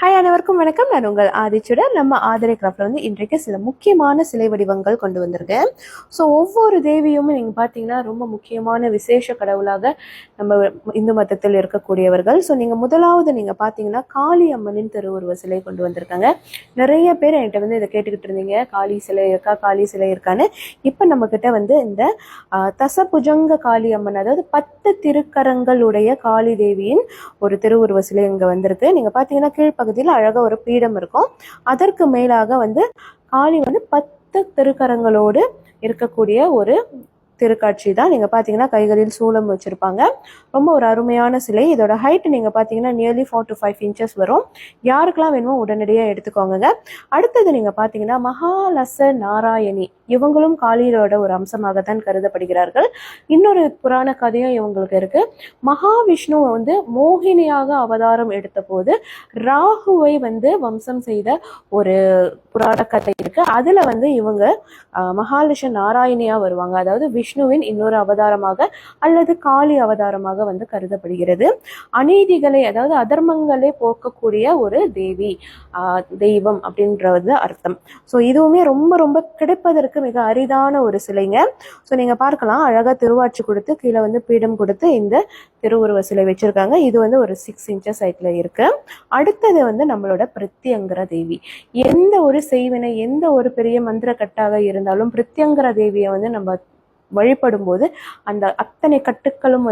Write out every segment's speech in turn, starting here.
Hi, அனைவருக்கும் வணக்கம். நான் உங்கள் ஆதிச்சுடர். நம்ம ஆதிரை கிராஃப்ட்ல இன்றைக்கு சில முக்கியமான சிலை வடிவங்கள் கொண்டு வந்திருக்கேன். ஸோ ஒவ்வொரு தேவியும் நீங்கள் பார்த்தீங்கன்னா ரொம்ப முக்கியமான விசேஷ கடவுளாக நம்ம இந்து மதத்தில் இருக்கக்கூடியவர்கள். ஸோ நீங்கள் முதலாவது நீங்கள் பார்த்தீங்கன்னா காளி அம்மனின் திருவுருவ சிலை கொண்டு வந்திருக்காங்க. நிறைய பேர் என்கிட்ட இதை கேட்டுக்கிட்டு இருந்தீங்க, காளி சிலை இருக்கா, காளி சிலை இருக்கான்னு. இப்போ நம்மக்கிட்ட இந்த தசபுஜங்க காளி அம்மன், அதாவது 10 திருக்கரங்களுடைய காளி தேவியின் ஒரு திருவுருவ சிலை இங்கே வந்திருக்கு. நீங்கள் பார்த்தீங்கன்னா கீழ்ப்பகுதியில் அழகா ஒரு பீடம் இருக்கும். அதற்கு மேலாக காளி 10 திருக்கரங்களோடு இருக்கக்கூடிய ஒரு திருக்காட்சி தான். நீங்கள் பார்த்தீங்கன்னா கைகளில் சூலம் வச்சுருப்பாங்க. ரொம்ப ஒரு அருமையான சிலை. இதோட ஹைட் நீங்கள் பார்த்தீங்கன்னா நியர்லி 4 to 5 inches வரும். யாருக்கெல்லாம் வேணுமோ உடனடியாக எடுத்துக்கோங்க. அடுத்தது நீங்கள் பார்த்தீங்கன்னா மகாலச நாராயணி, இவங்களும் காளியோட ஒரு அம்சமாகத்தான் கருதப்படுகிறார்கள். இன்னொரு புராண கதையும் இவங்களுக்கு இருக்கு. மகாவிஷ்ணு மோகினியாக அவதாரம் எடுத்த போது ராகுவை வம்சம் செய்த ஒரு புராண கதை இருக்கு. அதுல இவங்க மகாலட்ச நாராயணியா வருவாங்க. அதாவது விஷ்ணுவின் இன்னொரு அவதாரமாக அல்லது காளி அவதாரமாக கருதப்படுகிறது. அநீதிகளை, அதாவது அதர்மங்களை போக்கக்கூடிய ஒரு தேவி, தெய்வம் அப்படின்றது அர்த்தம். ஸோ இதுவுமே ரொம்ப ரொம்ப கிடைப்பதற்கு மிக அரிதான ஒரு சிலைங்க. ஸோ நீங்க பார்க்கலாம், அழகா திருவாட்சி கொடுத்து கீழே பீடம் கொடுத்து இந்த திருவுருவ சிலை வச்சிருக்காங்க. இது ஒரு 6 inches ஹைட்ல இருக்கு. அடுத்தது நம்மளோட பிரத்யங்கர தேவி. எந்த ஒரு செய்வினை, எந்த ஒரு பெரிய மந்திர கட்டாக இருந்தாலும் பிரத்யங்கர தேவியை நம்ம வழிபடும் போது அந்த அத்தனை கட்டுக்களும்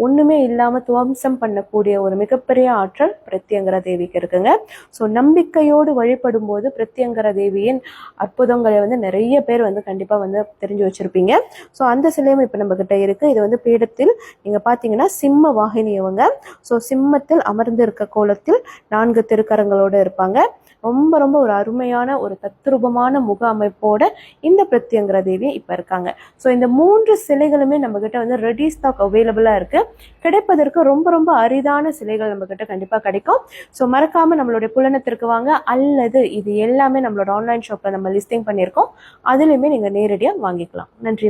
ஒண்ணுமே இல்லாம துவம்சம் பண்ணக்கூடிய ஒரு மிகப்பெரிய ஆற்றல் பிரத்யங்கர தேவிக்கு இருக்குங்க. ஸோ நம்பிக்கையோடு வழிபடும் போது பிரத்யங்கர தேவியின் அற்புதங்களை நிறைய பேர் கண்டிப்பா தெரிஞ்சு வச்சிருப்பீங்க. ஸோ அந்த சிலையும் இப்ப நம்ம கிட்ட இருக்கு. இது பீடத்தில் நீங்க பாத்தீங்கன்னா சிம்ம வாகினியவங்க. ஸோ சிம்மத்தில் அமர்ந்து இருக்க கோலத்தில் 4 திருக்கரங்களோடு இருப்பாங்க. ரொம்ப ரொம்ப ஒரு அருமையான ஒரு தத்ரூபமான முக அமைப்போட இந்த பிரத்யங்கர தேவி இப்ப இருக்காங்க. ஸோ இந்த 3 சிலைகளுமே நம்ம கிட்ட ரெடி ஸ்டாக் அவைலபிளா இருக்கு. கிடைப்பதற்கு ரொம்ப ரொம்ப அரிதான சிலைகள் நம்ம கிட்ட கண்டிப்பா கிடைக்கும். ஸோ மறக்காம நம்மளுடைய புலனத்திற்கு வாங்க, அல்லது இது எல்லாமே நம்மளோட ஆன்லைன் ஷாப்ல நம்ம லிஸ்டிங் பண்ணியிருக்கோம், அதுலயுமே நீங்க நேரடியா வாங்கிக்கலாம். நன்றி.